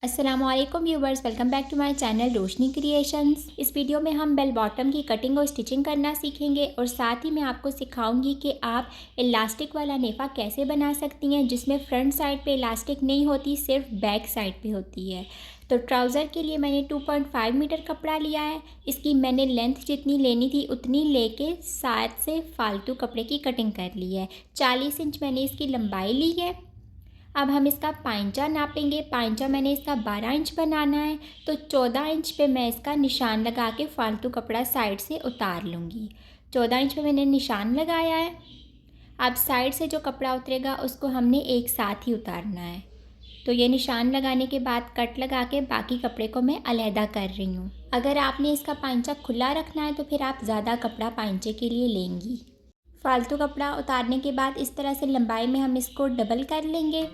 अस्सलामुअलैकुम viewers, welcome back to my channel Roshni creations. इस video में हम बेल बॉटम की कटिंग और स्टिचिंग करना सीखेंगे और साथ ही मैं आपको सिखाऊंगी कि आप इलास्टिक वाला नेफ़ा कैसे बना सकती हैं जिसमें फ्रंट साइड पे इलास्टिक नहीं होती, सिर्फ बैक साइड पे होती है। तो ट्राउज़र के लिए मैंने 2.5 मीटर कपड़ा लिया है। इसकी मैंने लेंथ जितनी लेनी थी उतनी लेके साथ से फालतू कपड़े की कटिंग कर ली है। 40 इंच मैंने इसकी लंबाई ली है। अब हम इसका पाइंचा नापेंगे। पाइंचा मैंने इसका 12 इंच बनाना है, तो 14 इंच पे मैं इसका निशान लगा के फालतू कपड़ा साइड से उतार लूँगी। 14 इंच पे मैंने निशान लगाया है। अब साइड से जो कपड़ा उतरेगा उसको हमने एक साथ ही उतारना है। तो ये निशान लगाने के बाद कट लगा के बाकी कपड़े को मैं अलहदा कर रही हूँ। अगर आपने इसका पाइंचा खुला रखना है तो फिर आप ज़्यादा कपड़ा पाइंचे के लिए लेंगी। फालतू कपड़ा उतारने के बाद इस तरह से लंबाई में हम इसको डबल कर लेंगे।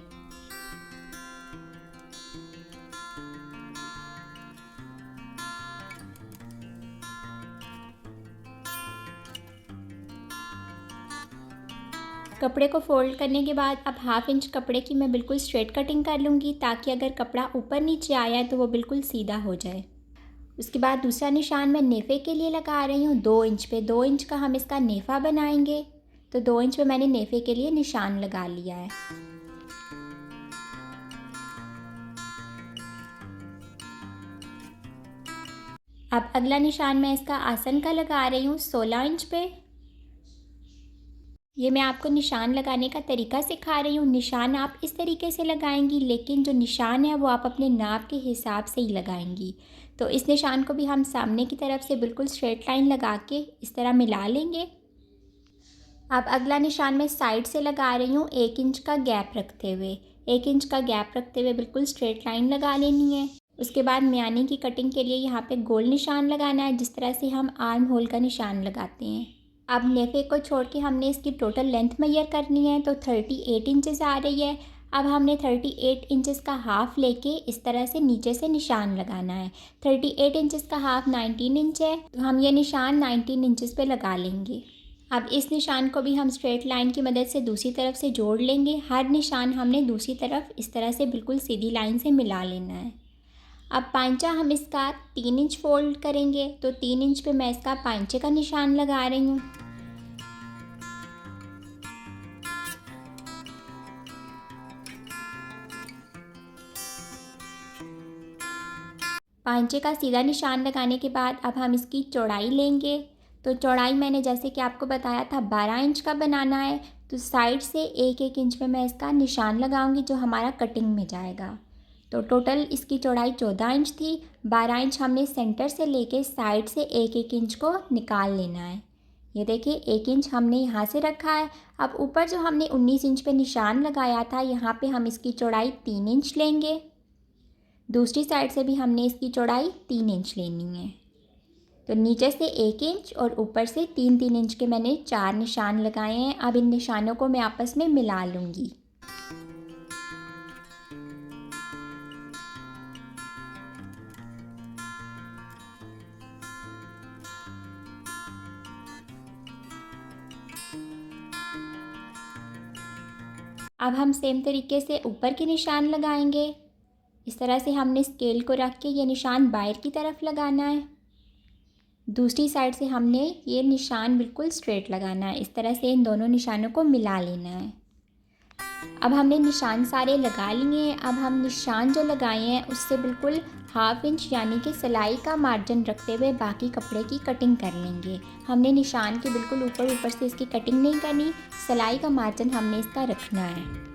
कपड़े को फ़ोल्ड करने के बाद अब हाफ़ इंच कपड़े की मैं बिल्कुल स्ट्रेट कटिंग कर लूँगी ताकि अगर कपड़ा ऊपर नीचे आया है तो वो बिल्कुल सीधा हो जाए। उसके बाद दूसरा निशान मैं नेफ़े के लिए लगा रही हूँ 2 इंच पे। 2 इंच का हम इसका नेफ़ा बनाएंगे, तो 2 इंच पे मैंने नेफ़े के लिए निशान लगा लिया है। अब अगला निशान मैं इसका आसन का लगा रही हूँ 16 इंच पे। ये मैं आपको निशान लगाने का तरीका सिखा रही हूँ। निशान आप इस तरीके से लगाएंगी, लेकिन जो निशान है वो आप अपने नाप के हिसाब से ही लगाएंगी। तो इस निशान को भी हम सामने की तरफ से बिल्कुल स्ट्रेट लाइन लगा के इस तरह मिला लेंगे। अब अगला निशान मैं साइड से लगा रही हूँ 1 इंच का गैप रखते हुए। 1 इंच का गैप रखते हुए बिल्कुल स्ट्रेट लाइन लगा लेनी है। उसके बाद म्यानी की कटिंग के लिए यहाँ पे गोल निशान लगाना है, जिस तरह से हम आर्म होल का निशान लगाते हैं। अब नेफे को छोड़ के हमने इसकी टोटल लेंथ मेजर करनी है, तो 38 इंचेस आ रही है। अब हमने 38 इंचेस का हाफ़ लेके इस तरह से नीचे से निशान लगाना है। 38 इंचेस का हाफ़ 19 इंच है, तो हम ये निशान 19 इंचेस पे लगा लेंगे। अब इस निशान को भी हम स्ट्रेट लाइन की मदद से दूसरी तरफ से जोड़ लेंगे। हर निशान हमने दूसरी तरफ इस तरह से बिल्कुल सीधी लाइन से मिला लेना है। अब पांचा हम इसका 3 इंच फोल्ड करेंगे, तो 3 इंच पे मैं इसका पांचे का निशान लगा रही हूँ। पांचे का सीधा निशान लगाने के बाद अब हम इसकी चौड़ाई लेंगे। तो चौड़ाई मैंने जैसे कि आपको बताया था 12 इंच का बनाना है, तो साइड से 1-1 इंच पे मैं इसका निशान लगाऊंगी जो हमारा कटिंग में जाएगा। तो टोटल इसकी चौड़ाई 14 इंच थी। 12 इंच हमने सेंटर से लेके साइड से 1-1 इंच को निकाल लेना है। ये देखिए 1 इंच हमने यहाँ से रखा है। अब ऊपर जो हमने 19 इंच पे निशान लगाया था, यहाँ पे हम इसकी चौड़ाई 3 इंच लेंगे। दूसरी साइड से भी हमने इसकी चौड़ाई 3 इंच लेनी है। तो नीचे से 1 इंच और ऊपर से 3-3 इंच के मैंने 4 निशान लगाए हैं। अब इन निशानों को मैं आपस में मिला लूँगी। अब हम सेम तरीके से ऊपर के निशान लगाएंगे। इस तरह से हमने स्केल को रख के ये निशान बाहर की तरफ लगाना है। दूसरी साइड से हमने ये निशान बिल्कुल स्ट्रेट लगाना है। इस तरह से इन दोनों निशानों को मिला लेना है। अब हमने निशान सारे लगा लिए हैं। अब हम निशान जो लगाए हैं उससे बिल्कुल हाफ़ इंच यानी कि सिलाई का मार्जिन रखते हुए बाकी कपड़े की कटिंग कर लेंगे। हमने निशान के बिल्कुल ऊपर ऊपर से इसकी कटिंग नहीं करनी, सिलाई का मार्जिन हमने इसका रखना है।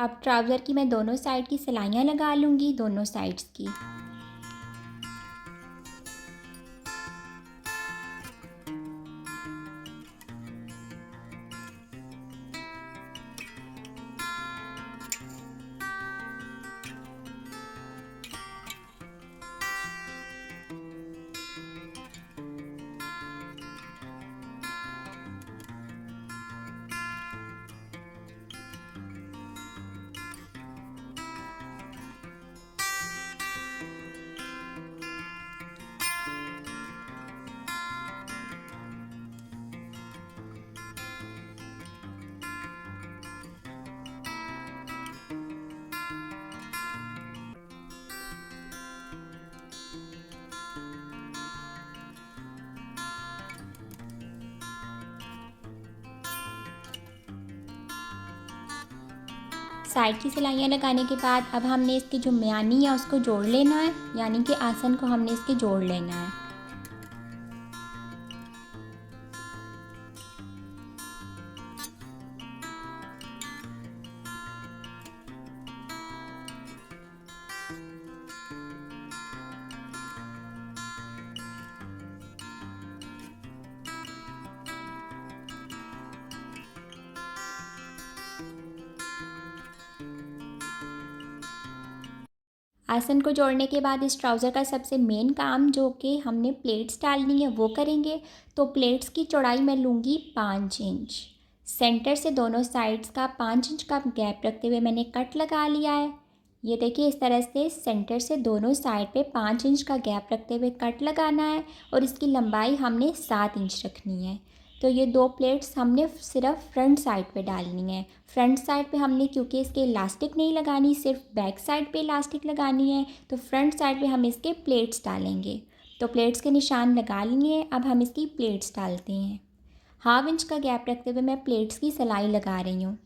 अब ट्राउज़र की मैं दोनों साइड की सिलाइयाँ लगा लूँगी, दोनों साइड्स की। साइड की सिलाइयाँ लगाने के बाद अब हमने इसकी जो म्यानी है उसको जोड़ लेना है, यानी कि आसन को हमने इसके जोड़ लेना है। आसन को जोड़ने के बाद इस ट्राउज़र का सबसे मेन काम जो कि हमने प्लेट्स डालनी है वो करेंगे। तो प्लेट्स की चौड़ाई मैं लूँगी 5 इंच। सेंटर से दोनों साइड्स का 5 इंच का गैप रखते हुए मैंने कट लगा लिया है। ये देखिए इस तरह से सेंटर से दोनों साइड पे 5 इंच का गैप रखते हुए कट लगाना है और इसकी लंबाई हमने 7 इंच रखनी है। तो ये 2 प्लेट्स हमने सिर्फ फ्रंट साइड पे डालनी है। फ्रंट साइड पे हमने क्योंकि इसके इलास्टिक नहीं लगानी, सिर्फ बैक साइड पे इलास्टिक लगानी है, तो फ्रंट साइड पे हम इसके प्लेट्स डालेंगे। तो प्लेट्स के निशान लगा लिए, अब हम इसकी प्लेट्स डालते हैं। हाफ इंच का गैप रखते हुए मैं प्लेट्स की सिलाई लगा रही हूँ।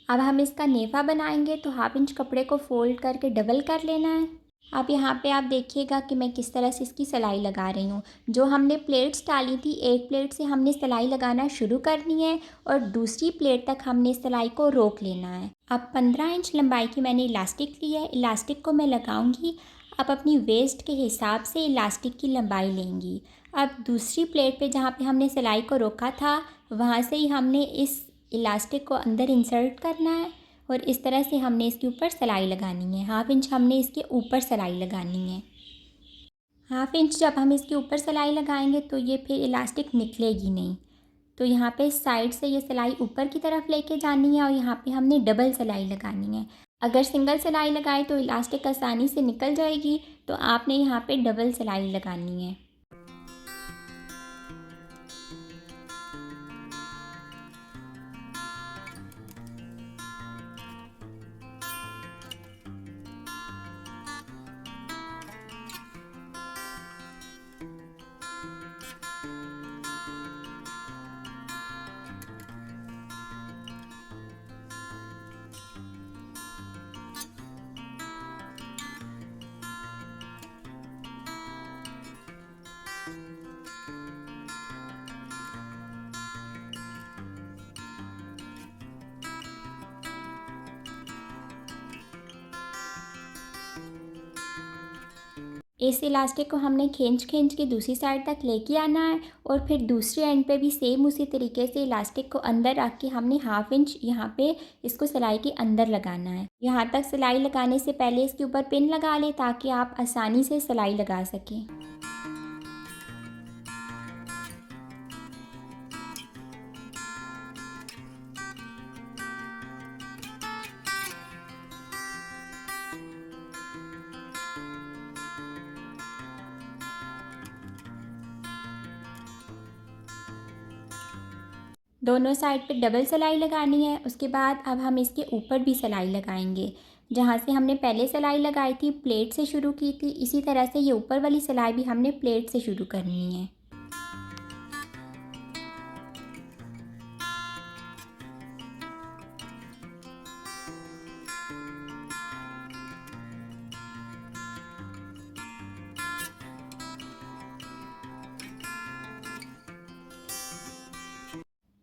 अब हम इसका नेफ़ा बनाएंगे, तो हाफ इंच कपड़े को फ़ोल्ड करके डबल कर लेना है। अब यहाँ पे आप देखिएगा कि मैं किस तरह से इसकी सिलाई लगा रही हूँ। जो हमने प्लेट्स डाली थी, एक प्लेट से हमने सिलाई लगाना शुरू करनी है और दूसरी प्लेट तक हमने सिलाई को रोक लेना है। अब 15 इंच लंबाई की मैंने इलास्टिक ली है, इलास्टिक को मैं लगाऊंगी। अब अपनी वेस्ट के हिसाब से इलास्टिक की लंबाई लेंगी। अब दूसरी प्लेट पे जहाँ पे हमने सिलाई को रोका था, वहाँ से ही हमने इस इलास्टिक को अंदर इंसर्ट करना है और इस तरह से हमने इसके ऊपर सिलाई लगानी है। हाफ इंच हमने इसके ऊपर सिलाई लगानी है। हाफ इंच जब हम इसके ऊपर सिलाई लगाएंगे तो ये फिर इलास्टिक निकलेगी नहीं। तो यहाँ पे साइड से ये सिलाई ऊपर की तरफ लेके जानी है और यहाँ पे हमने डबल सिलाई लगानी है। अगर सिंगल सिलाई लगाए तो इलास्टिक आसानी से निकल जाएगी, तो आपने यहाँ पे डबल सिलाई लगानी है। इस इलास्टिक को हमने खींच खींच के दूसरी साइड तक लेके आना है और फिर दूसरे एंड पे भी सेम उसी तरीके से इलास्टिक को अंदर रख के हमने हाफ इंच यहाँ पे इसको सिलाई के अंदर लगाना है। यहाँ तक सिलाई लगाने से पहले इसके ऊपर पिन लगा लें ताकि आप आसानी से सिलाई लगा सकें। दोनों साइड पे डबल सिलाई लगानी है। उसके बाद अब हम इसके ऊपर भी सिलाई लगाएंगे। जहाँ से हमने पहले सिलाई लगाई थी, प्लेट से शुरू की थी, इसी तरह से ये ऊपर वाली सिलाई भी हमने प्लेट से शुरू करनी है।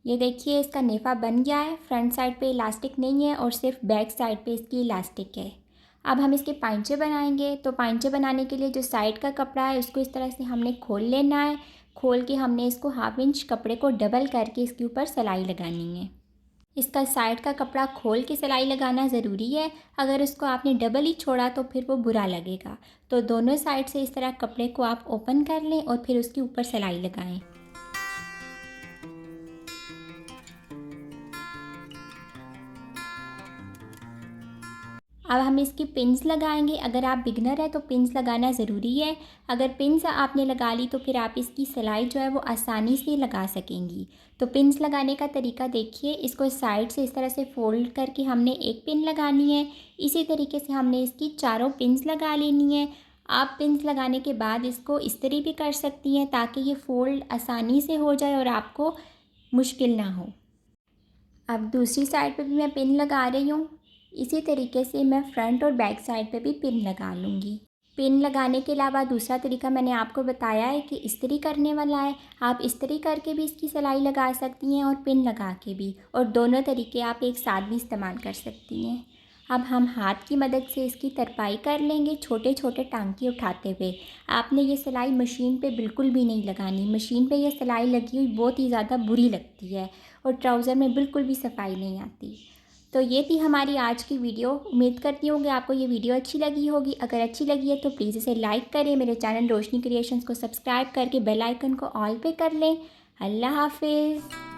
ये देखिए इसका नेफ़ा बन गया है। फ्रंट साइड पे इलास्टिक नहीं है और सिर्फ बैक साइड पे इसकी इलास्टिक है। अब हम इसके पाइंचे बनाएंगे। तो पाइंचे बनाने के लिए जो साइड का कपड़ा है उसको इस तरह से हमने खोल लेना है। खोल के हमने इसको हाफ इंच कपड़े को डबल करके इसके ऊपर सिलाई लगानी है। इसका साइड का कपड़ा खोल के सिलाई लगाना ज़रूरी है। अगर उसको आपने डबल ही छोड़ा तो फिर वो बुरा लगेगा। तो दोनों साइड से इस तरह कपड़े को आप ओपन कर लें और फिर उसके ऊपर सिलाई लगाएं। अब हम इसकी पिन्स लगाएंगे। अगर आप बिगनर है तो पिन्स लगाना ज़रूरी है। अगर पिन्स आपने लगा ली तो फिर आप इसकी सिलाई जो है वो आसानी से लगा सकेंगी। तो पिन्स लगाने का तरीका देखिए। इसको साइड से इस तरह से फ़ोल्ड करके हमने एक पिन लगानी है। इसी तरीके से हमने इसकी चारों पिन्स लगा लेनी है। आप पिन्स लगाने के बाद इसको इस्त्री भी कर सकती हैं ताकि ये फ़ोल्ड आसानी से हो जाए और आपको मुश्किल ना हो। अब दूसरी साइड पे भी मैं पिन लगा रही हूँ। इसी तरीके से मैं फ्रंट और बैक साइड पे भी पिन लगा लूँगी। पिन लगाने के अलावा दूसरा तरीका मैंने आपको बताया है कि इस्त्री करने वाला है। आप इस्त्री करके भी इसकी सिलाई लगा सकती हैं और पिन लगा के भी, और दोनों तरीके आप एक साथ भी इस्तेमाल कर सकती हैं। अब हम हाथ की मदद से इसकी तरपाई कर लेंगे, छोटे छोटे टांके उठाते हुए। आपने ये सिलाई मशीन पे बिल्कुल भी नहीं लगानी। मशीन पे ये सिलाई लगी हुई बहुत ही ज़्यादा बुरी लगती है और ट्राउज़र में बिल्कुल भी सफाई नहीं आती। तो ये थी हमारी आज की वीडियो। उम्मीद करती हूँ कि आपको ये वीडियो अच्छी लगी होगी। अगर अच्छी लगी है तो प्लीज़ इसे लाइक करें, मेरे चैनल रोशनी क्रिएशंस को सब्सक्राइब करके बेल आइकन को ऑल पे कर लें। अल्लाह हाफ़िज़।